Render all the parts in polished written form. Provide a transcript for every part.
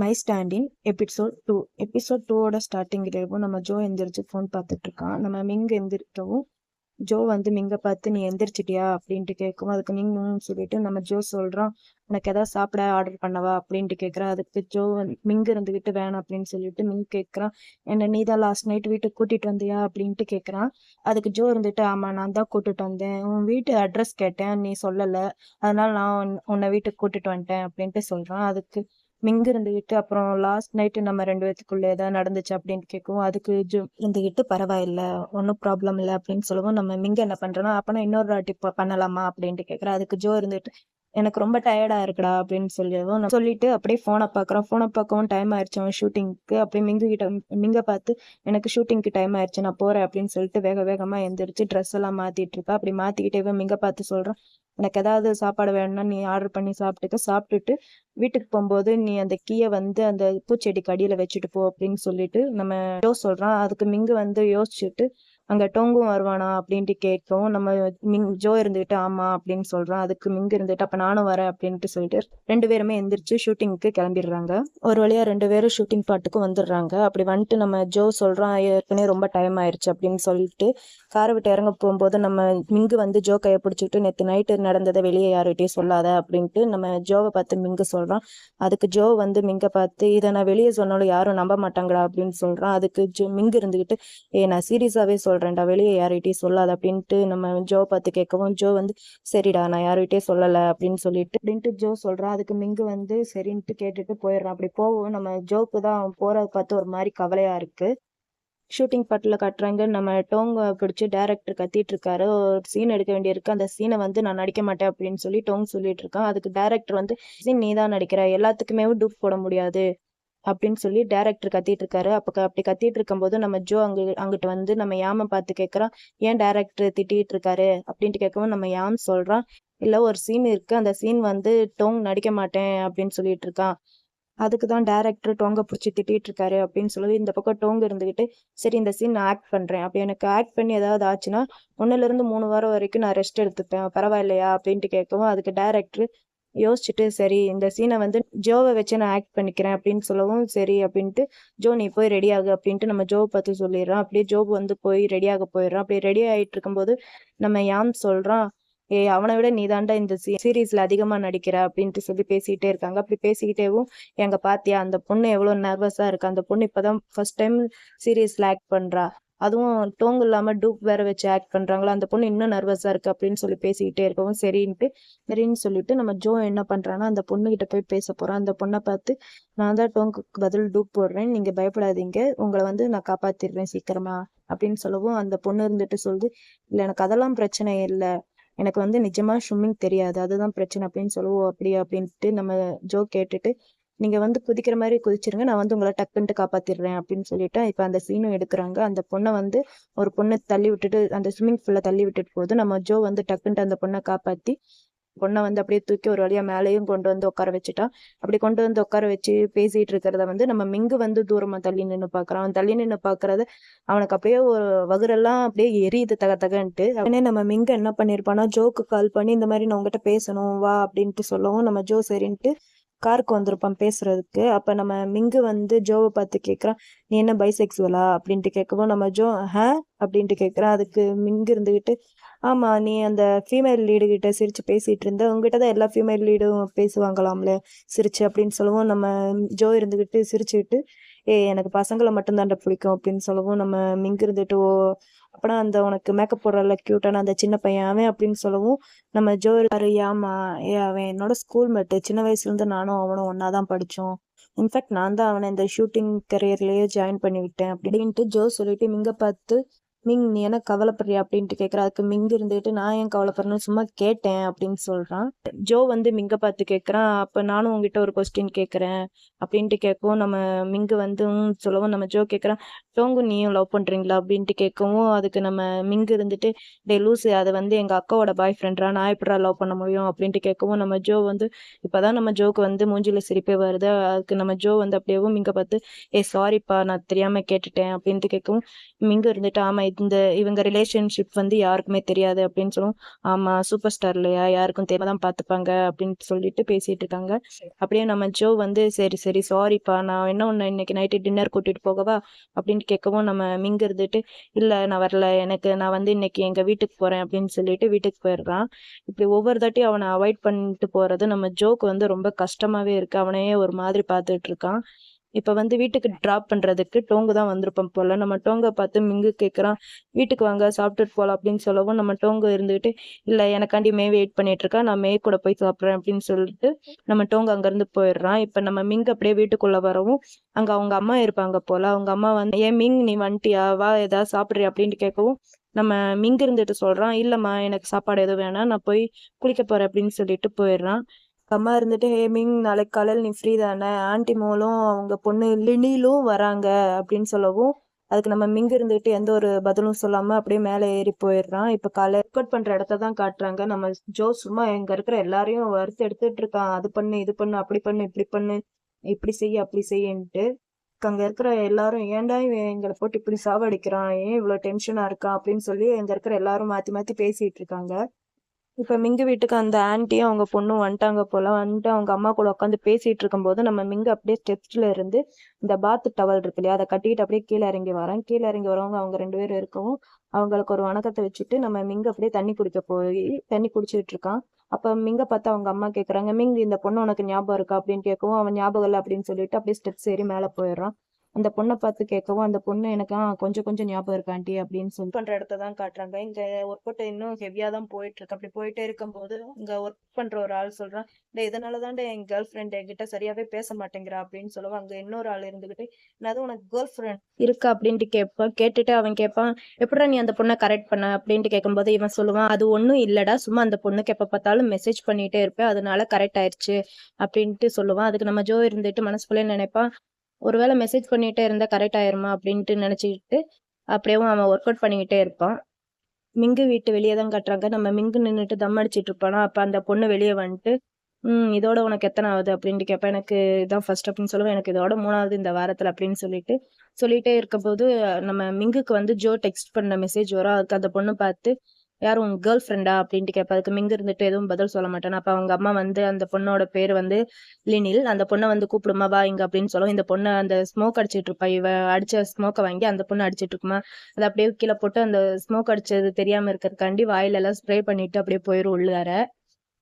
My ஸ்டாண்டின் episode 2ஓட ஸ்டார்டிங்லேயும் நம்ம Joe எந்திரிச்சு phone பார்த்துட்டு இருக்கான். நம்ம மிங் எந்திரிட்டவும் ஜோ வந்து மிங்க பார்த்து நீ எந்திரிச்சிட்டியா அப்படின்ட்டு கேட்கும். அதுக்கு மிங்னு சொல்லிட்டு நம்ம ஜோ சொல்றான், உனக்கு ஏதாவது சாப்பிட ஆர்டர் பண்ணவா அப்படின்ட்டு கேட்குறான். அதுக்கு ஜோ மிங் இருந்துகிட்டு வேணாம் அப்படின்னு சொல்லிட்டு மிங் கேட்குறான், என்ன நீ தான் லாஸ்ட் நைட் வீட்டுக்கு கூட்டிட்டு வந்தியா அப்படின்ட்டு கேட்குறான். அதுக்கு ஜோ இருந்துட்டு ஆமா நான் தான் கூட்டிட்டு வந்தேன், உன் வீட்டு அட்ரஸ் கேட்டேன் நீ சொல்லலை, அதனால நான் உன்னை வீட்டுக்கு கூட்டிட்டு வந்துட்டேன் அப்படின்ட்டு சொல்றான். அதுக்கு மிங்க இருந்துகிட்டு அப்புறம் லாஸ்ட் நைட்டு நம்ம 2 பேத்துக்குள்ள ஏதாவது நடந்துச்சு அப்படின்னு கேட்கவும் அதுக்கு ஜோ இருந்துகிட்டு பரவாயில்ல ஒன்றும் ப்ராப்ளம் இல்லை அப்படின்னு சொல்லவும் நம்ம மிங்க என்ன பண்றோன்னா அப்பனா இன்னொரு வாட்டி பண்ணலாமா அப்படின்ட்டு கேட்குறேன். அதுக்கு ஜோ இருந்துட்டு எனக்கு ரொம்ப டயர்டா இருக்குடா அப்படின்னு சொல்லவும் நான் சொல்லிட்டு அப்படியே ஃபோனை பார்க்கவும் டைம் ஆயிடுச்சு அவன் ஷூட்டிங்க்கு. அப்படியே மிங்க பார்த்து எனக்கு ஷூட்டிங்க்கு டைம் ஆயிடுச்சு நான் போறேன் அப்படின்னு சொல்லிட்டு வேக வேகமா எந்திரிச்சு ட்ரெஸ் எல்லாம் மாத்திட்டு இருக்கா. அப்படி மாத்திக்கிட்டே மிங்க பார்த்து சொல்றான், எனக்கு ஏதாவது சாப்பாடு வேணும்னா நீ ஆர்டர் பண்ணி சாப்பிட்டுட்டு வீட்டுக்கு போகும்போது நீ அந்த கீயை வந்து அந்த பூச்செடிக்கு அடியில வச்சுட்டு போ அப்படின்னு சொல்லிட்டு நம்ம ஜோ சொல்றான். அதுக்கு மிங்கு வந்து யோசிச்சுட்டு அங்க டோங்கும் வருவானா அப்படின்ட்டு கேட்கவும் நம்ம ஜோ இருந்துகிட்டு ஆமா அப்படின்னு சொல்றான். அதுக்கு மிங்கு இருந்துட்டு அப்ப நானும் வரேன் அப்படின்ட்டு சொல்லிட்டு 2 பேருமே எந்திரிச்சு ஷூட்டிங்க்கு கிளம்பிடுறாங்க. ஒரு வழியா 2 பேரும் ஷூட்டிங் பாட்டுக்கு வந்துடுறாங்க. அப்படி வந்துட்டு நம்ம ஜோ சொல்றான், ஏற்கனவே ரொம்ப டைம் ஆயிடுச்சு அப்படின்னு சொல்லிட்டு காரை விட்டு இறங்க போகும்போது நம்ம மிங்கு வந்து ஜோ கையை பிடிச்சிட்டு நேற்று நைட்டு நடந்ததை வெளியே யாருகிட்டையும் சொல்லாத அப்படின்ட்டு நம்ம ஜோவை பார்த்து மிங்கு சொல்றான். அதுக்கு ஜோ வந்து மிங்க பார்த்து இதை நான் வெளியே சொன்னாலும் யாரும் நம்ப மாட்டாங்கடா அப்படின்னு சொல்றான். அதுக்கு மிங்கு இருந்துகிட்டு நான் சீரியஸாவே சொல்றேன்டா வெளியே யார்கிட்டயும் சொல்லாத அப்படின்ட்டு நம்ம ஜோ பார்த்து கேட்கவும் ஜோ வந்து சரிடா நான் யார்கிட்டயும் சொல்லலை அப்படின்ட்டு ஜோ சொல்றான். அதுக்கு மிங்கு வந்து சரின்ட்டு கேட்டுட்டு போயிடுறான். அப்படி போவோம் நம்ம ஜோக்கு தான் போறத பார்த்து ஒரு மாதிரி கவலையா இருக்கு. ஷூட்டிங் பாட்டில் காட்டுறாங்க, நம்ம டோங்க பிடிச்சி டேரக்டர் கத்திட்டு இருக்காரு, ஒரு சீன் எடுக்க வேண்டியிருக்கு, அந்த சீனை வந்து நான் நடிக்க மாட்டேன் அப்படின்னு சொல்லி டோங் சொல்லிட்டு இருக்கான். அதுக்கு டேரக்டர் வந்து சீன் நீ தான் நடிக்கிற, எல்லாத்துக்குமே டூப் போட முடியாது அப்படின்னு சொல்லி டேரக்டர் கத்திட்டு இருக்காரு. அப்படி கத்திட்டு இருக்கும்போது நம்ம ஜோ அங்கிட்டு வந்து நம்ம யாம பார்த்து கேட்கறான், ஏன் டேரக்டர் திட்டிட்டு இருக்காரு அப்படின்ட்டு கேட்கவும் நம்ம யாம் சொல்றான், இல்ல ஒரு சீன் இருக்கு, அந்த சீன் வந்து டோங் நடிக்க மாட்டேன் அப்படின்னு சொல்லிட்டு இருக்கான், அதுக்கு தான் டேரக்டர் டோங்க பிடிச்சி திட்டிட்டு இருக்காரு அப்படின்னு சொல்லி இந்த பக்கம் டோங்க இருந்துகிட்டு சரி இந்த சீன் நான் ஆக்ட் பண்றேன், அப்படி எனக்கு ஆக்ட் பண்ணி ஏதாவது ஆச்சுன்னா 1 to 3 வாரம் வரைக்கும் நான் ரெஸ்ட் எடுத்துப்பேன், பரவாயில்லையா அப்படின்ட்டு கேட்கவும் அதுக்கு டேரக்டர் யோசிச்சுட்டு சரி இந்த சீனை வந்து ஜோவை வச்சு நான் ஆக்ட் பண்ணிக்கிறேன் அப்படின்னு சொல்லவும் சரி அப்படின்ட்டு ஜோ நீ போய் ரெடி ஆகு அப்படின்ட்டு நம்ம ஜோவை பார்த்து சொல்லிடுறான். அப்படியே ஜோ வந்து போய் ரெடியாக போயிடுறான். அப்படியே ரெடி ஆகிட்டு இருக்கும்போது நம்ம யாம் சொல்றான், அவனை விட நீ தாண்டா இந்த சீரீஸ்ல அதிகமா நடிக்கிற அப்படின்ட்டு சொல்லி பேசிக்கிட்டே இருக்காங்க. அப்படி பேசிக்கிட்டேவும் எங்க பாத்தியா அந்த பொண்ணு எவ்வளவு நர்வஸா இருக்கு, அந்த பொண்ணு இப்பதான் ஃபர்ஸ்ட் டைம் சீரீஸ்ல ஆக்ட் பண்றா, அதுவும் டோங் இல்லாம டூப் வேற வச்சு ஆக்ட் பண்றாங்களா, அந்த பொண்ணு இன்னும் நர்வஸா இருக்கு அப்படின்னு சொல்லி பேசிக்கிட்டே இருக்கவும் சரின்னு சொல்லிட்டு நம்ம ஜோ என்ன பண்றான்னா அந்த பொண்ணு கிட்ட போய் பேச போறான். அந்த பொண்ணை பார்த்து நான் தான் டோங்குக்கு பதில் டூப் போடுறேன், நீங்க பயப்படாதீங்க, உங்களை வந்து நான் காப்பாத்திடுறேன் சீக்கிரமா அப்படின்னு சொல்லவும் அந்த பொண்ணு இருந்துட்டு சொல்லுது, இல்ல எனக்கு அதெல்லாம் பிரச்சனை இல்லை, எனக்கு வந்து நிஜமா ஸ்விம்மிங் தெரியாது, அதுதான் பிரச்சனை அப்படின்னு சொல்லுவோம். அப்படியா அப்படின்ட்டு நம்ம ஜோ கேட்டுட்டு நீங்க வந்து குதிக்கிற மாதிரி குதிச்சிருங்க, நான் வந்து உங்களை டக்குன்ட்டு காப்பாத்திடுறேன் அப்படின்னு சொல்லிட்டு இப்ப அந்த சீனும் எடுக்கிறாங்க. அந்த பொண்ணை வந்து ஒரு பொண்ணு தள்ளி விட்டுட்டு அந்த ஸ்விம்மிங் ஃபுல்ல தள்ளி விட்டுட்டு போகுது. நம்ம ஜோ வந்து டக்குன்ட்டு அந்த பொண்ணை காப்பாத்தி பொண்ணை வந்து அப்படியே தூக்கி ஒரு வழியா மேலேயும் கொண்டு வந்து உட்கார வச்சுட்டான். அப்படி கொண்டு வந்து உட்கார வச்சு பேசிட்டு இருக்கிறத வந்து நம்ம மிங்கு வந்து தூரமா தள்ளி நின்று பாக்குறான். அவன் தள்ளி நின்று பாக்குறத அவனுக்கு அப்படியே ஒரு வகுரெல்லாம் அப்படியே எரியுது தகன்ட்டு. உடனே நம்ம மிங்க என்ன பண்ணிருப்பானா ஜோக்கு கால் பண்ணி இந்த மாதிரி நான் உங்ககிட்ட பேசணும் வா அப்படின்ட்டு சொல்லவும் நம்ம ஜோ சரின்ட்டு காருக்கு வந்திருப்பான் பேசுறதுக்கு. அப்ப நம்ம மிங்கு வந்து ஜோவை பார்த்து கேட்கறான், நீ என்ன பைசெக்சுவலா அப்படின்ட்டு கேட்கவும் நம்ம ஜோ அப்படின்ட்டு கேட்கறான். அதுக்கு மிங்கு இருந்துகிட்டு ஆமா நீ அந்த ஃபீமேல் லீடு கிட்ட சிரிச்சு பேசிட்டு இருந்த, உங்ககிட்ட தான் எல்லா ஃபீமேல் லீடும் பேசுவாங்களாம்ல சிரிச்சு அப்படின்னு சொல்லவும் நம்ம ஜோ இருந்துகிட்டு சிரிச்சுக்கிட்டு எனக்கு பசங்களை மட்டும்தான்டா பிடிக்கும் அப்படின்னு சொல்லவும் நம்ம மிங்கு இருந்துட்டு ஓ அப்பனா அந்த உனக்கு மேக்கப் போடுறல கியூட்டான அந்த சின்ன பையன் அவன் அப்படின்னு சொல்லவும் நம்ம ஜோ இருக்காரு, ஏமா அவன் என்னோட ஸ்கூல் மேட்டு, சின்ன வயசுல இருந்து நானும் அவனும் ஒன்னாதான் படிச்சோம், இன்ஃபேக்ட் நான் தான் அவனை இந்த ஷூட்டிங் கரியர்லயே ஜாயின் பண்ணி விட்டேன் அப்படின்ட்டு ஜோ சொல்லிட்டு மிங்க பார்த்து நீ என்ன கவலைப்படுறியா அப்படின்ட்டு கேட்குற. அதுக்கு மிங்கு இருந்துட்டு நான் ஏன் கவலைப்படுறேன்னு சும்மா கேட்டேன் அப்படின்னு சொல்றான். ஜோ வந்து மிங்க பார்த்து கேட்குறான், அப்ப நானும் உங்ககிட்ட ஒரு கொஸ்டின் கேட்குறேன் அப்படின்ட்டு கேட்கவும் நம்ம மிங்கு வந்து சொல்லவும் நம்ம ஜோ கேட்குறான், டோங்கு நீயும் லவ் பண்றீங்களா அப்படின்ட்டு கேட்கவும் அதுக்கு நம்ம மிங்கு இருந்துட்டு டே லூசு அதை வந்து எங்க அக்காவோட பாய் ஃப்ரெண்டா, நான் எப்படா லவ் பண்ண முடியும் அப்படின்ட்டு கேட்கவும் நம்ம ஜோ வந்து இப்பதான் நம்ம ஜோக்கு வந்து மூஞ்சில சிரிப்பே வருது. அதுக்கு நம்ம ஜோ வந்து அப்படியேவும் மிங்க பார்த்து சாரிப்பா நான் தெரியாம கேட்டுட்டேன் அப்படின்ட்டு கேட்கவும் மிங்க இருந்துட்டு ஆமா இவங்க ரிலேஷன்ஷிப் வந்து யாருக்குமே தெரியாது அப்படின்னு சொல்லுவோம். ஆமா சூப்பர் ஸ்டார் இல்லையா, யாருக்கும் தெரியாதான் பார்த்துப்பாங்க அப்படின்னு சொல்லிட்டு பேசிட்டு இருக்காங்க. அப்படியே நம்ம ஜோ வந்து சரி சரி சாரிப்பா, நான் என்ன ஒன்று இன்னைக்கு நைட்டு டின்னர் கூட்டிட்டு போகவா அப்படின்னு கேட்கவும் நம்ம மிங்க இருந்துட்டு இல்லை நான் வரல, நான் வந்து இன்னைக்கு எங்க வீட்டுக்கு போறேன் அப்படின்னு சொல்லிட்டு வீட்டுக்கு போயிடுறான். இப்படி ஒவ்வொரு தாட்டியும் அவனை அவாய்ட் பண்ணிட்டு போறது நம்ம ஜோக்கு வந்து ரொம்ப கஷ்டமாவே இருக்கு. அவனையே ஒரு மாதிரி பார்த்துட்டு இருக்கான். இப்ப வந்து வீட்டுக்கு டிராப் பண்றதுக்கு டோங்கு தான் வந்திருப்போம் போல. நம்ம டோங்க பார்த்து மிங்கு கேட்குறான், வீட்டுக்கு வாங்க சாப்பிட்டுட்டு போகலாம் அப்படின்னு சொல்லவும் நம்ம டோங்கு இருந்துகிட்டு இல்லை எனக்காண்டி மே வெயிட் பண்ணிட்டு இருக்கா, நான் மே கூட போய் சாப்பிட்றேன் அப்படின்னு சொல்லிட்டு நம்ம டோங்கு அங்கேருந்து போயிடுறான். இப்போ நம்ம மிங்கு அப்படியே வீட்டுக்குள்ள வரவும் அங்கே அவங்க அம்மா இருப்பாங்க போல. அவங்க அம்மா வந்து ஏன் மிங் நீ வந்துட்டியா, வா ஏதாவது சாப்பிட்றியா அப்படின்னு கேட்கவும் நம்ம மிங்கு இருந்துட்டு சொல்றான், இல்லம்மா எனக்கு சாப்பாடு எதுவும் வேணாம், நான் போய் குளிக்க போறேன் அப்படின்னு சொல்லிட்டு போயிடுறான். அம்மா இருந்துட்டு ஹே மிங் நாளைக்கு காலையில் நீ ஃப்ரீ தானே, ஆன்டி மோலும் அவங்க பொண்ணு லினிலும் வராங்க அப்படின்னு சொல்லவும் அதுக்கு நம்ம மிங்க இருந்துட்டு எந்த ஒரு பதிலும் சொல்லாம அப்படியே மேலே ஏறி போயிடுறான். இப்ப காலை ஒர்க் அவுட் பண்ற இடத்த தான் காட்டுறாங்க. நம்ம ஜோ சும்மா இங்க இருக்கிற எல்லாரையும் வறுத்து எடுத்துட்டு இருக்கான், அது பண்ணு இது பண்ணு அப்படி பண்ணு இப்படி பண்ணு, இப்படி செய்ய அப்படி செய்யன்ட்டு. அங்க இருக்கிற எல்லாரும் ஏன்டா இவன் எங்களை போட்டு இப்படி சாவடிக்கிறான், ஏன் இவ்வளவு டென்ஷனா இருக்கான் அப்படின்னு சொல்லி அங்க இருக்கிற எல்லாரும் மாத்தி மாத்தி பேசிட்டு இருக்காங்க. இப்ப மிங்கு வீட்டுக்கு அந்த ஆன்ட்டியும் அவங்க பொண்ணும் வந்துட்டாங்க போல. வந்துட்டு அவங்க அம்மா கூட உட்காந்து பேசிட்டு இருக்கும்போது நம்ம மிங்கு அப்படியே ஸ்டெப்ஸ்ல இருந்து இந்த பாத் டவல் இருக்கு இல்லையா, அதை கட்டிட்டு அப்படியே கீழே இறங்கி வரேன். கீழே இறங்கி வரவங்க அவங்க 2 பேரும் இருக்கவும் அவங்களுக்கு ஒரு வணக்கத்தை வச்சுட்டு நம்ம மிங்க அப்படியே தண்ணி குடிக்க போய் தண்ணி குடிச்சிட்டு இருக்கான். அப்ப மிங்க பார்த்து அவங்க அம்மா கேக்குறாங்க, மிங் இந்த பொண்ணு உனக்கு ஞாபகம் இருக்கா அப்படின்னு கேட்கவும் அவன் ஞாபகம் இல்லை அப்படின்னு சொல்லிட்டு அப்படியே ஸ்டெப்ஸ் ஏறி மேல போயிடுறான். அந்த பொண்ணை பார்த்து கேட்கவும் அந்த பொண்ணு எனக்கு கொஞ்சம் கொஞ்சம் ஞாபகம் இருக்கு ஆண்டி அப்படின்னு சொல்லி பண்ற இடத்த தான் காட்டுறாங்க. இங்க ஒர்க் அவுட் இன்னும் ஹெவியா தான் போயிட்டு இருக்கு. அப்படி போயிட்டே இருக்கும்போது இங்க ஒர்க் பண்ற ஒரு ஆள் சொல்றான், இதனாலதான் என் கேர்ள் ஃப்ரெண்ட் என்கிட்ட சரியாவே பேச மாட்டேங்கிறா அப்படின்னு சொல்லுவான். அங்க இன்னொரு ஆள் இருந்துகிட்டு என்னது உனக்கு கேர்ள் ஃப்ரெண்ட் இருக்கா அப்படின்ட்டு கேட்டுட்டு அவன் கேட்பான், எப்படா நீ அந்த பொண்ணை கரெக்ட் பண்ண அப்படின்ட்டு கேட்கும்போது இவன் சொல்லுவான், அது ஒன்றும் இல்லடா, சும்மா அந்த பொண்ணுக்கு எப்ப பார்த்தாலும் மெசேஜ் பண்ணிட்டே இருப்பேன், அதனால கரெக்ட் ஆயிடுச்சு அப்படின்ட்டு சொல்லுவான். அதுக்கு நம்ம ஜோ இருந்துட்டு மனசுக்குள்ளே நினைப்பான், ஒருவேளை மெசேஜ் பண்ணிட்டே இருந்தா கரெக்ட் ஆயிருமா அப்படின்ட்டு நினைச்சுக்கிட்டு அப்படியே அவன் ஒர்க் அவுட் பண்ணிக்கிட்டே இருப்பான். மிங்கு வீட்டு வெளியே தான் கட்டுறாங்க. நம்ம மிங்கு நின்றுட்டு தம் அடிச்சிட்டு இருப்பானா, அப்ப அந்த பொண்ணு வெளியே வந்துட்டு இதோட உனக்கு எத்தனை ஆகுது அப்படின்ட்டு கேட்பேன். எனக்கு இதான் ஃபர்ஸ்ட் அப்படின்னு சொல்லுவேன், எனக்கு இதோட 3வது இந்த வாரத்துல அப்படின்னு சொல்லிட்டே இருக்கும்போது நம்ம மிங்குக்கு வந்து ஜோ டெக்ஸ்ட் பண்ண மெசேஜ் வரும். அதுக்கு அந்த பொண்ணு பார்த்து யார் உங்க கேர்ள் ஃப்ரெண்டா அப்படின்ட்டு கேட்பா. அதுக்கு மிங்க இருந்துட்டு எதுவும் பதில் சொல்ல மாட்டான். அப்ப அவங்க அம்மா வந்து அந்த பொண்ணோட பேர் வந்து லினில், அந்த பொண்ணை வந்து கூப்பிடுமா வா இங்க அப்படின்னு சொல்லும். இந்த பொண்ணு அந்த ஸ்மோக் அடிச்சிட்டு இருப்பா, இவ அடிச்ச ஸ்மோக்கை வாங்கி அந்த பொண்ணு அடிச்சிட்டு இருக்குமா, அதை அப்படியே கீழே போட்டு அந்த ஸ்மோக் அடிச்சது தெரியாம இருக்கிறதுக்காண்டி வாயில எல்லாம் ஸ்ப்ரே பண்ணிட்டு அப்படியே போயிரும் உள்ளார.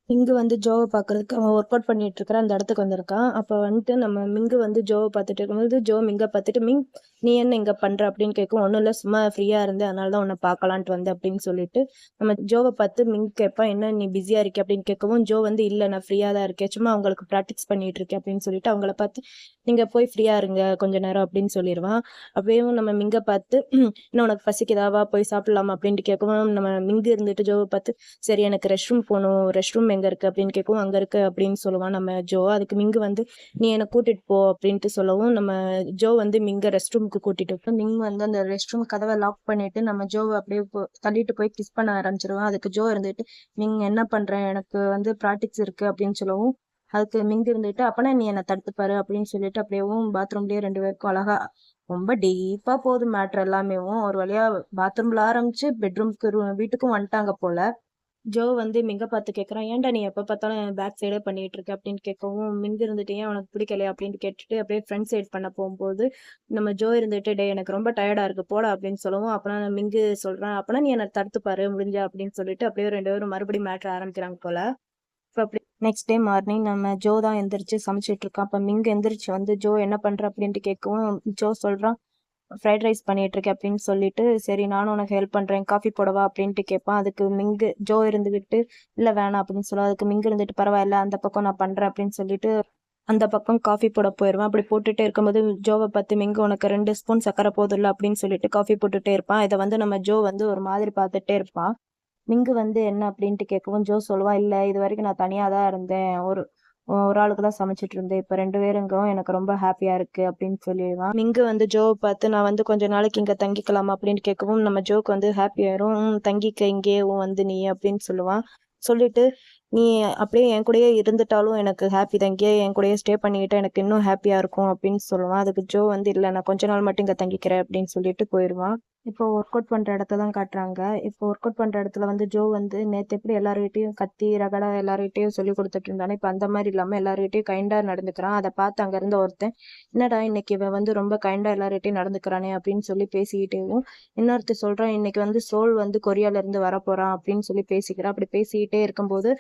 மிங்கு வந்து ஜோவை பார்க்கறதுக்கு அவன் ஒர்க் அவுட் பண்ணிட்டு இருக்கிற அந்த இடத்துக்கு வந்திருக்கான். அப்போ வந்துட்டு நம்ம மிங்கு வந்து ஜோவை பார்த்துட்டு இருக்கும்போது ஜோ மிங்கை பார்த்துட்டு மிங் நீ என்ன இங்க பண்ற அப்படின்னு கேட்கும். ஒன்றும் இல்லை சும்மா ஃப்ரீயா இருந்தேன் அதனால தான் உன்னை பார்க்கலான்ட்டு வந்தேன் அப்படின்னு சொல்லிட்டு நம்ம ஜோவை பார்த்து மிங் கேட்பான், என்ன நீ பிஸியா இருக்கே அப்படின்னு கேட்கவும் ஜோ வந்து இல்லை நான் ஃப்ரீயா தான் இருக்கேன், சும்மா அவங்களுக்கு ப்ராக்டிஸ் பண்ணிட்டு இருக்கேன் அப்படின்னு சொல்லிட்டு அவங்கள பார்த்து நீங்க போய் ஃப்ரீயா இருங்க கொஞ்ச நேரம் அப்படின்னு சொல்லிடுவான். அப்படியே நம்ம மிங்க பார்த்து இன்னும் உனக்கு பசிக்குதாவா போய் சாப்பிடலாமா அப்படின்ட்டு கேட்கவும் நம்ம மிங்கு இருந்துட்டு ஜோவை பார்த்து சரி எனக்கு ரெஸ்ட் ரூம் போகணும், ரெஸ்ட் ரூம் எங்க இருக்கு அப்படின்னு கேட்கவும் அங்க இருக்கு அப்படின்னு சொல்லுவான் நம்ம ஜோ. அதுக்கு மிங்கு வந்து நீ என்னை கூட்டிட்டு போ அப்படின்ட்டு சொல்லவும் நம்ம ஜோ வந்து மிங்க ரெஸ்ட் ரூமுக்கு கூட்டிட்டு போய் மிங் வந்து அந்த ரெஸ்ட் ரூம் கதவை லாக் பண்ணிட்டு நம்ம ஜோவை அப்படியே தள்ளிட்டு போய் கிஸ் பண்ண ஆரம்பிச்சிருவான். அதுக்கு ஜோ இருந்துட்டு நீங்க என்ன பண்றேன், எனக்கு வந்து ப்ராக்டிக்ஸ் இருக்கு அப்படின்னு சொல்லவும் அதுக்கு மிங்கு இருந்துட்டு அப்பனா நீ என்னை தடுத்துப்பாரு அப்படின்னு சொல்லிட்டு அப்படியேவும் பாத்ரூம்லயே 2 பேருக்கும் அழகா ரொம்ப டீப்பா போகுது மேட்ரு எல்லாமே. ஒரு வழியா பாத்ரூம்ல ஆரம்பிச்சு பெட்ரூம்க்கு வீட்டுக்கும் வந்துட்டாங்க போல. ஜோ வந்து மிங்க பார்த்து கேட்குறான், ஏன்டா நீ எப்போ பார்த்தாலும் பேக் சைடே பண்ணிட்டு இருக்க அப்படின்னு கேட்கவும் மிங்க இருந்துட்டு ஏன் உனக்கு பிடிக்கலையா அப்படின்னு கேட்டுட்டு அப்படியே ஃப்ரண்ட் சைட் பண்ண போகும்போது நம்ம ஜோ இருந்துட்டு டே எனக்கு ரொம்ப டயர்டா இருக்கு போட அப்படின்னு சொல்லவும் அப்பனா மிங்கு சொல்றான், அப்பனா நீ என்ன தடுத்து பாரு முடிஞ்சா அப்படின்னு சொல்லிட்டு அப்படியே 2 பேரும் மறுபடியும் மேட்ரு ஆரம்பிக்கிறாங்க போல. இப்போ அப்படி நெக்ஸ்ட் டே மார்னிங் நம்ம ஜோ தான் எந்திரிச்சு சமைச்சிட்டு இருக்கான். அப்போ மிங்க எந்திரிச்சு வந்து ஜோ என்ன பண்ற அப்படின்ட்டு கேட்கவும் ஜோ சொல்றான், ஃப்ரைட் ரைஸ் பண்ணிட்டு இருக்கேன் அப்படின்னு சொல்லிட்டு சரி நானும் உனக்கு ஹெல்ப் பண்றேன் காஃபி போடவா அப்படின்ட்டு கேட்பான். அதுக்கு மிங்கு ஜோ இருந்துகிட்டு இல்ல வேணாம் அப்படின்னு சொல்லுவா. அதுக்கு மிங்கு இருந்துட்டு பரவாயில்ல அந்த பக்கம் நான் பண்றேன் அப்படின்னு சொல்லிட்டு அந்த பக்கம் காஃபி போட போயிடுவான். அப்படி போட்டுட்டே இருக்கும்போது ஜோவை பார்த்து மிங்கு உனக்கு 2 ஸ்பூன் சக்கரை போதும்ல அப்படின்னு சொல்லிட்டு காஃபி போட்டுட்டே இருப்பான். இதை வந்து நம்ம ஜோ வந்து ஒரு மாதிரி பார்த்துட்டே இருப்பான். மிங்கு வந்து என்ன அப்படின்ட்டு கேட்கவும் ஜோ சொல்லுவான், இல்ல இது வரைக்கும் நான் தனியா தான் இருந்தேன், ஒரு ஒரு ஆளுக்கு தான் சமைச்சிட்டு இருந்தேன், இப்ப 2 பேருங்கவும் எனக்கு ரொம்ப ஹாப்பியா இருக்கு அப்படின்னு சொல்லிடுவான். மிங்கு வந்து ஜோவை பார்த்து நான் வந்து கொஞ்ச நாளைக்கு இங்க தங்கிக்கலாமா அப்படின்னு கேட்கவும் நம்ம ஜோக்கு வந்து ஹாப்பி ஆயிரும். தங்கிக்க இங்கே வந்து நீ அப்படின்னு சொல்லுவான். சொல்லிட்டு நீ அப்படியே என் கூடயே இருந்துட்டாலும் எனக்கு ஹாப்பி தான், இங்கேயே என் கூடயே ஸ்டே பண்ணிக்கிட்டா எனக்கு இன்னும் ஹாப்பியா இருக்கும் அப்படின்னு சொல்லுவான். அதுக்கு ஜோ வந்து இல்ல நான் கொஞ்ச நாள் மட்டும் இங்க தங்கிக்கிறேன் அப்படின்னு சொல்லிட்டு போயிடுவான். இப்போ ஒர்க் அவுட் பண்ற இடத்த தான் காட்டுறாங்க. இப்போ ஒர்க் அவுட் பண்ற இடத்துல வந்து ஜோ வந்து நேத்து எப்படி எல்லார்கிட்டயும் கத்தி ரகடா எல்லார்கிட்டயும் சொல்லி கொடுத்துட்டு இருந்தானே, இப்ப அந்த மாதிரி இல்லாம எல்லார்கிட்டயும் கைண்டா நடந்துக்கிறான். அதை பார்த்து அங்க இருந்த ஒருத்தன், என்னடா இன்னைக்கு இவன் வந்து ரொம்ப கைண்டா எல்லார்கிட்டயும் நடந்துக்கிறானே அப்படின்னு சொல்லி பேசிக்கிட்டேவும், இன்னொருத்தர் சொல்றான் இன்னைக்கு வந்து சோல் வந்து கொரியால இருந்து வரப்போறான் அப்படின்னு சொல்லி பேசிக்கிறான். அப்படி பேசிக்கிட்டே இருக்கும்போது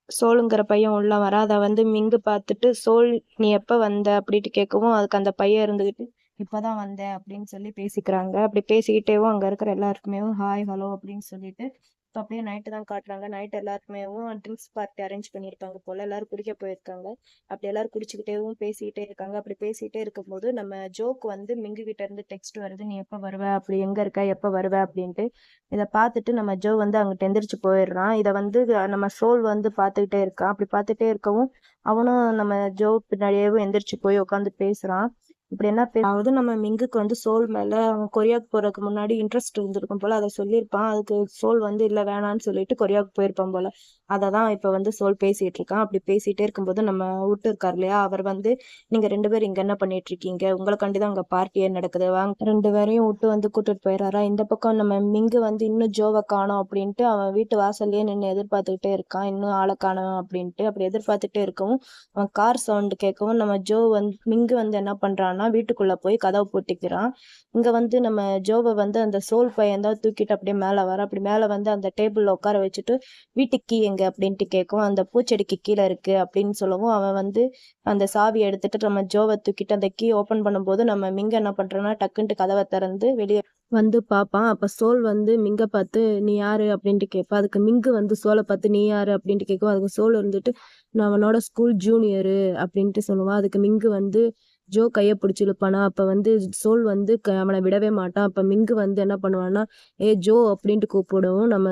சோலுங்கிற பையன் உள்ள வரான். அதை வந்து மிங்கு பார்த்துட்டு, சோல் நீ எப்ப வந்த அப்படின்ட்டு கேட்கவும், அதுக்கு அந்த பையன் இருந்துகிட்டு இப்பதான் வந்தேன் அப்படின்னு சொல்லி பேசிக்கிறாங்க. அப்படி பேசிக்கிட்டேவும் அங்க இருக்கிற எல்லாருக்குமே ஹாய் ஹலோ அப்படின்னு சொல்லிட்டு இப்போ அப்படியே நைட்டு தான் காட்டுறாங்க. நைட் எல்லாருக்குமே ட்ரிங்க்ஸ் பார்ட்டி அரேஞ்ச் பண்ணியிருப்பாங்க போல, எல்லாரும் குடிக்க போயிருக்காங்க. அப்படி எல்லாரும் குடிச்சுக்கிட்டேவும் பேசிக்கிட்டே இருக்காங்க. அப்படி பேசிக்கிட்டே இருக்கும்போது நம்ம ஜோக்கு வந்து மிங்கு கிட்ட இருந்து டெக்ஸ்ட் வருது, நீ எப்ப வருவ, அப்படி எங்க இருக்க, எப்ப வருவ அப்படின்ட்டு. இதை பார்த்துட்டு நம்ம ஜோ வந்து அங்கிட்ட எந்திரிச்சு போயிடுறான். இதை வந்து நம்ம சோல் வந்து பார்த்துக்கிட்டே இருக்கான். அப்படி பார்த்துட்டே இருக்கவும் அவனும் நம்ம ஜோ பின்னாடியேவும் எந்திரிச்சு போய் உட்காந்து பேசுறான். இப்படி என்ன அதாவது நம்ம மிங்குக்கு வந்து சோல் மேல அவன் கொரியாவுக்கு போறதுக்கு முன்னாடி இன்ட்ரெஸ்ட் இருந்திருக்கும் போல, அதை சொல்லியிருப்பான். அதுக்கு சோல் வந்து இல்ல வேணான்னு சொல்லிட்டு கொரியாவுக்கு போயிருப்பான் போல. அதை தான் இப்ப வந்து சோல் பேசிட்டு இருக்கான். அப்படி பேசிட்டே இருக்கும்போது நம்ம விட்டு இருக்காரு இல்லையா, அவர் வந்து நீங்க 2 பேரும் இங்க என்ன பண்ணிட்டு இருக்கீங்க, உங்களை கண்டிதான் அங்க பார்ட்டியே நடக்குது, வாங்க 2 பேரையும் விட்டு வந்து கூட்டிட்டு போயிடுறாரா. இந்த பக்கம் நம்ம மிங்கு வந்து இன்னும் ஜோவை காணோம் அப்படின்ட்டு அவன் வீட்டு வாசல்லயே நின்று எதிர்பார்த்துக்கிட்டே இருக்கான், இன்னும் ஆளை காணோம் அப்படின்ட்டு. அப்படி எதிர்பார்த்துட்டே இருக்கவும் அவன் கார் சவுண்ட் கேட்கவும் நம்ம ஜோ வந்து மிங்கு வந்து என்ன பண்றான்னா வீட்டுக்குள்ள போய் கதவை பூட்டிக்கிறான். இங்க வந்து நம்ம ஜோவை வந்து அந்த சோல் பையன் தான் தூக்கிட்டு அப்படியே மேல வர. அப்படி மேல வந்து அந்த டேபிள்ல உட்கார வச்சுட்டு வீட்டுக்கு கீ எங்க அப்படின்ட்டு கேட்கும். அந்த பூச்செடிக்கு கீழே இருக்கு அப்படின்னு சொல்லவும் அவன் வந்து அந்த சாவி எடுத்துட்டு நம்ம ஜோவை தூக்கிட்டு அந்த கீ ஓபன் பண்ணும்போது நம்ம மிங்க என்ன பண்றோம்னா டக்குன்ட்டு கதவை திறந்து வெளியே வந்து பார்ப்பான். அப்ப சோல் வந்து மிங்க பார்த்து நீ யாரு அப்படின்ட்டு கேட்பா. அதுக்கு மிங்கு வந்து சோலை பார்த்து நீ யாரு அப்படின்ட்டு கேட்கும். அதுக்கு சோல் இருந்துட்டு நான் அவனோட ஸ்கூல் ஜூனியரு அப்படின்ட்டு சொல்லுவான். அதுக்கு மிங்கு வந்து ஜோ கையை பிடிச்சி இழுப்பானா. அப்ப வந்து சோல் வந்து அவனை விடவே மாட்டான். அப்ப மிங்கு வந்து என்ன பண்ணுவான்னா ஏ ஜோ அப்படின்ட்டு கூப்பிடவும் நம்ம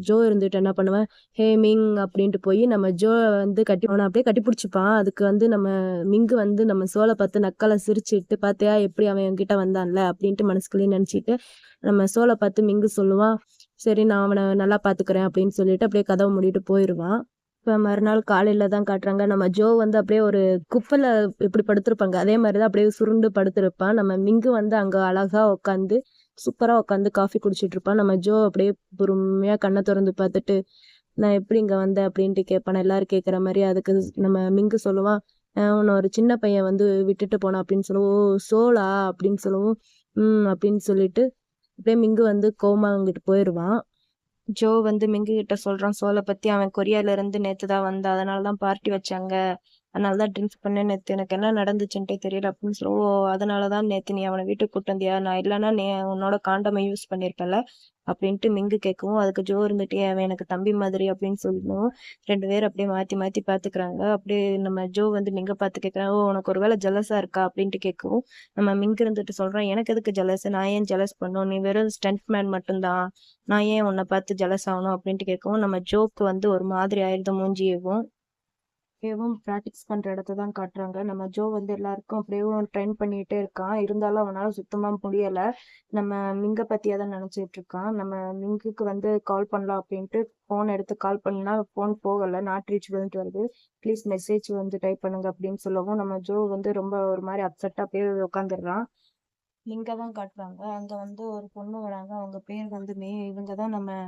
ஜோ இருந்துட்டு என்ன பண்ணுவேன், ஹே மிங் அப்படின்ட்டு போய் நம்ம ஜோ வந்து அவனை அப்படியே கட்டி பிடிச்சிப்பான். அதுக்கு வந்து நம்ம மிங்கு வந்து நம்ம சோலை பார்த்து நக்கலை சிரிச்சுட்டு பார்த்தியா எப்படி அவன் என்கிட்ட வந்தான்ல அப்படின்ட்டு மனசுக்குள்ளேயே நினைச்சிட்டு நம்ம சோலை பார்த்து மிங்கு சொல்லுவான், சரி நான் அவனை நல்லா பாத்துக்கிறேன் அப்படின்னு சொல்லிட்டு அப்படியே கதவை மூடிட்டு போயிடுவான். இப்ப மறுநாள் காலையில தான் காட்டுறாங்க. நம்ம ஜோ வந்து அப்படியே ஒரு குப்பையில இப்படி படுத்திருப்பாங்க, அதே மாதிரிதான் அப்படியே சுருண்டு படுத்திருப்பான். நம்ம மிங்கு வந்து அங்க அழகா உட்காந்து சூப்பரா உட்காந்து காஃபி குடிச்சிட்டு இருப்பான். நம்ம ஜோ அப்படியே பொறுமையா கண்ணை திறந்து பார்த்துட்டு நான் எப்படி இங்க வந்தேன் அப்படின்ட்டு கேட்பான், எல்லாரும் கேட்குற மாதிரி. அதுக்கு நம்ம மிங்கு சொல்லுவான், உன்னை ஒரு சின்ன பையன் வந்து விட்டுட்டு போனான் அப்படின்னு சொல்லுவோம். ஓ சோலா அப்படின்னு சொல்லுவோம். அப்படின்னு சொல்லிட்டு அப்படியே மிங்கு வந்து கோமா அங்கிட்டு போயிடுவான். ஜோ வந்து மிங்கு கிட்ட சொல்றான் சோலை பத்தி, அவன் கொரியால இருந்து நேத்து தான் வந்தான், அதனாலதான் பார்ட்டி வச்சாங்க, அதனாலதான் ட்ரிங்க்ஸ் பண்ண, நேத்து எனக்கு என்ன நடந்துச்சுன்ட்டே தெரியல அப்படின்னு சொல்லுவோம். ஓ அதனாலதான் நேத்து நீ அவனை வீட்டுக்கு கூட்டு வந்தியா, நான் இல்லைன்னா நீ உன்னோட காண்டமை யூஸ் பண்ணிருப்பல அப்படின்ட்டு மிங்கு கேட்கவும், அதுக்கு ஜோ இருந்துட்டே அவன் எனக்கு தம்பி மாதிரி அப்படின்னு சொல்லணும். 2 பேரும் அப்படியே மாத்தி மாத்தி பாத்துக்கிறாங்க. அப்படியே நம்ம ஜோ வந்து மிங்க பார்த்து கேட்கறான், ஓ உனக்கு ஒரு வேலை ஜலசா இருக்கா அப்படின்ட்டு கேட்கவும், நம்ம மிங்க இருந்துட்டு சொல்றான், எனக்கு எதுக்கு ஜலஸ், நான் ஏன் ஜலஸ் பண்ணும், நீ வெறும் ஸ்டண்ட் மேன் மட்டும்தான், நான் ஏன் உன்னை பார்த்து ஜலஸ் ஆகணும் அப்படின்ட்டு கேட்கவும், நம்ம ஜோக்கு வந்து ஒரு மாதிரி ஆயிடுது மூஞ்சியவும். அப்படியேவும் ப்ராக்டிஸ் பண்ற இடத்த தான் காட்டுறாங்க. நம்ம ஜோ வந்து எல்லாருக்கும் அப்படியேவும் ட்ரெயின் பண்ணிட்டே இருக்கான். இருந்தாலும் அவனால சுத்தமா முடியல. நம்ம மிங்க பத்தியா தான் நினைச்சிட்டு இருக்கான். நம்ம மிங்குக்கு வந்து கால் பண்ணலாம் அப்படின்ட்டு போன் எடுத்து கால் பண்ணா போன் போகல, நாட் ரீச்சபிள்னு வருது. ப்ளீஸ் மெசேஜ் வந்து டைப் பண்ணுங்க அப்படின்னு சொல்லவும் நம்ம ஜோ வந்து ரொம்ப ஒரு மாதிரி அப்செட்டா அப்படியே உட்காந்துடுறான். மிங்க தான் காட்டுறாங்க. அங்க வந்து ஒரு பொண்ணு வராங்க. அவங்க பேர் வந்து இவங்க தான் நம்ம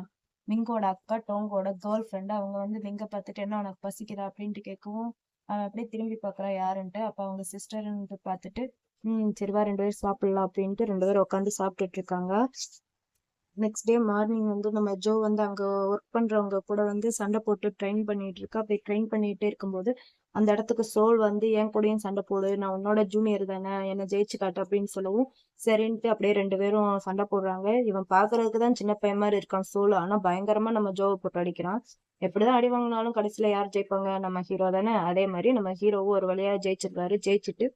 மிங்கோட அக்கா, டோங்கோட கேர்ள் ஃப்ரெண்ட். அவங்க வந்து மிங்க பார்த்துட்டு என்ன உனக்கு பசிக்குதா அப்படின்ட்டு கேட்கவும், அவன் அப்படியே திரும்பி பார்க்கறா யாருன்ட்டு. அப்ப அவங்க சிஸ்டர்ன்ட்டு பார்த்துட்டு சரிவா 2 பேரும் சாப்பிடலாம் அப்படின்ட்டு 2 பேரும் உட்காந்து சாப்பிட்டுட்டு இருக்காங்க. நெக்ஸ்ட் டே மார்னிங் வந்து நம்ம ஜோ வந்து அங்க ஒர்க் பண்றவங்க கூட வந்து சண்டை போட்டு ட்ரெயின் பண்ணிட்டு இருக்கா. அப்படி ட்ரெயின் பண்ணிட்டே இருக்கும்போது அந்த இடத்துக்கு சோல் வந்து என் கூடயும் சண்டை போடு, நான் உன்னோட ஜூனியர் தானே, என்ன ஜெயிச்சு காட்டு அப்படின்னு சொல்லவும் சரின்ட்டு அப்படியே 2 பேரும் சண்டை போடுறாங்க. இவன் பாக்குறதுக்கு தான் சின்ன பையன் மாதிரி இருக்கான் சோல், ஆனா பயங்கரமா நம்ம ஜோவை போட்டு அடிக்கிறான். எப்படிதான் அடி வாங்கினாலும் கடைசியில யார் ஜெயிப்பாங்க, நம்ம ஹீரோ தானே. அதே மாதிரி நம்ம ஹீரோவும் ஒரு வழியா ஜெயிச்சிருக்காரு. ஜெயிச்சுட்டு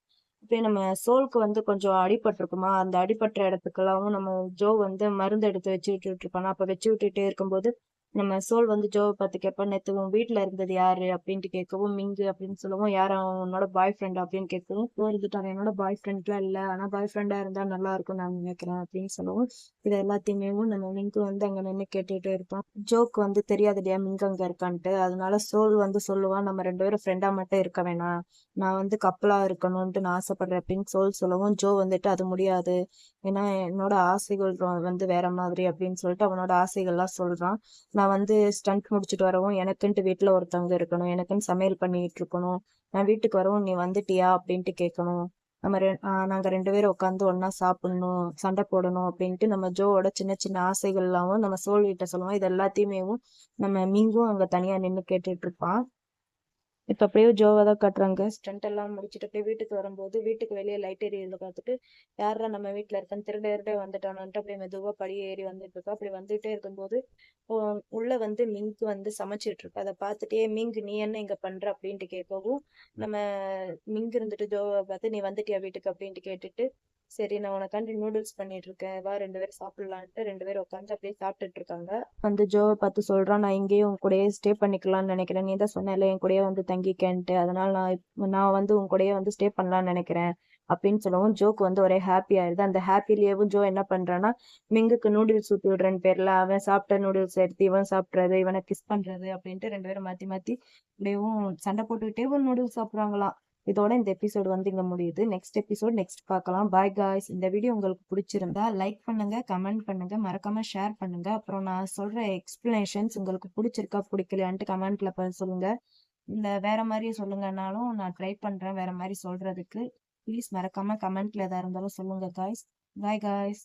இப்ப நம்ம சோலுக்கு வந்து கொஞ்சம் அடிபட்டிருக்குமா, அந்த அடிபட்ட இடத்துக்கெல்லாம் நம்ம ஜோ வந்து மருந்து எடுத்து வச்சு விட்டுட்டு இருப்பானா. அப்ப வச்சு விட்டுட்டே இருக்கும்போது நம்ம சோல் வந்து ஜோவை பார்த்து கேட்பா, நேத்து உன் வீட்டுல இருந்தது யாரு அப்படின்ட்டு கேட்கவும், மிங்கு அப்படின்னு சொல்லவும், யார் அவன் உன்னோட பாய் ஃப்ரெண்ட் அப்படின்னு கேட்கவும், சோ இருந்துட்டு அவன் என்னோட பாய் ஃப்ரெண்ட்லாம் இல்ல, ஆனா பாய் ஃப்ரெண்டா இருந்தா நல்லா இருக்கும் நான் நினைக்கிறேன் அப்படின்னு சொல்லவும், இது எல்லாத்தையுமே நம்ம மிங்கு வந்து அங்க நின்று கேட்டுட்டு இருப்பான். ஜோக்கு வந்து தெரியாது இல்லையா மிங்கு அங்க இருக்கான்ட்டு, அதனால சோல் வந்து சொல்லுவான், நம்ம 2 பேரும் ஃப்ரெண்டா மட்டும் இருக்க வேணாம், நான் வந்து கப்பலா இருக்கணும்ட்டு நான் ஆசைப்படுறேன் அப்படின்னு சொல்லவும், ஜோ வந்துட்டு அது முடியாது, ஏன்னா என்னோட ஆசைகள் வந்து வேற மாதிரி அப்படின்னு சொல்லிட்டு அவனோட ஆசைகள்லாம் சொல்றான். நான் வந்து ஸ்டண்ட் முடிச்சுட்டு வரவும் எனக்குன்ட்டு வீட்டுல ஒருத்தவங்க இருக்கணும், எனக்குன்னு சமையல் பண்ணிட்டு இருக்கணும், நான் வீட்டுக்கு வரவும் நீ வந்துட்டியா அப்படின்ட்டு கேட்கணும், நாங்க 2 பேரும் உட்காந்து ஒன்னா சாப்பிடணும், சண்டை போடணும் அப்படின்ட்டு நம்ம ஜோவோட சின்ன சின்ன ஆசைகள்லாம் நம்ம சோல் கிட்ட சொல்லுவோம். இது எல்லாத்தையுமே நம்ம மிங்கும் அங்க தனியா நின்னு கேட்டுட்டு இருப்பான். இப்ப அப்படியே ஜோவா தான் காட்டுறாங்க. ஸ்டண்ட் எல்லாம் முடிச்சுட்டு அப்படியே வீட்டுக்கு வரும்போது, வீட்டுக்கு வெளியே லைட் எரியுறத பார்த்துட்டு, யார்ரா நம்ம வீட்டுல இருக்கான்னு திருடே வந்துட்டானான்ட்டு அப்படியே மெதுவா படி ஏறி வந்துட்டு இருக்கா. அப்படி வந்துட்டே இருக்கும்போது ஓ, உள்ள வந்து மிங்க் வந்து சமைச்சிட்டு இருக்கு. அதை பார்த்துட்டே, மிங்க் நீ என்ன இங்க பண்ற அப்படின்ட்டு கேட்கவும், நம்ம மிங்க் இருந்துட்டு ஜோவை பார்த்து, நீ வந்துட்டியா வீட்டுக்கு அப்படின்ட்டு கேட்டுட்டு, சரி நான் உனக்காண்டி நூடுல்ஸ் பண்ணிட்டு இருக்கேன், வா 2 பேரும் சாப்பிடலான்ட்டு 2 பேரும் உட்காந்து அப்படியே சாப்பிட்டுட்டு இருக்காங்க. வந்து ஜோவை பார்த்து சொல்றான், நான் இங்கேயும் உன் கூடயே ஸ்டே பண்ணிக்கலாம்னு நினைக்கிறேன், நீ தான் சொன்னல என் கூடயே வந்து தங்கிக்கன்ட்டு, அதனால நான் வந்து உன் கூடயே வந்து ஸ்டே பண்ணலாம்னு நினைக்கிறேன் அப்படின்னு சொல்லவும், ஜோக்கு வந்து ஒரே ஹாப்பி ஆயிருது. அந்த ஹாப்பிலேயும் ஜோ என்ன பண்றான்னா, மிங்குக்கு நூடுல்ஸ் ஊத்தி விடுறேன்னு பேர்ல அவன் சாப்பிட்ட நூடுல்ஸ் எடுத்து இவன் சாப்பிடுறது, இவனை கிஸ் பண்றது அப்படின்ட்டு 2 பேரும் மாத்தி மாத்தி இப்படியும் சண்டை போட்டுக்கிட்டே ஒரு நூடுல்ஸ் சாப்பிடுறாங்களாம். இதோட இந்த எபிசோடு வந்து இங்க முடியுது. நெக்ஸ்ட் எபிசோட் நெக்ஸ்ட் பார்க்கலாம். Bye guys. இந்த வீடியோ உங்களுக்கு பிடிச்சிருந்தா லைக் பண்ணுங்க, கமெண்ட் பண்ணுங்க, மறக்காம ஷேர் பண்ணுங்க. அப்புறம் நான் சொல்ற எக்ஸ்பிளனேஷன்ஸ் உங்களுக்கு பிடிச்சிருக்கா பிடிக்கலையான்ட்டு கமெண்ட்ல சொல்லுங்க. இல்ல வேற மாதிரி சொல்லுங்கன்னாலும் நான் ட்ரை பண்றேன் வேற மாதிரி சொல்றதுக்கு. ப்ளீஸ் மறக்காம கமெண்ட்ல எதா இருந்தாலும் சொல்லுங்க காய்ஸ். Bye guys.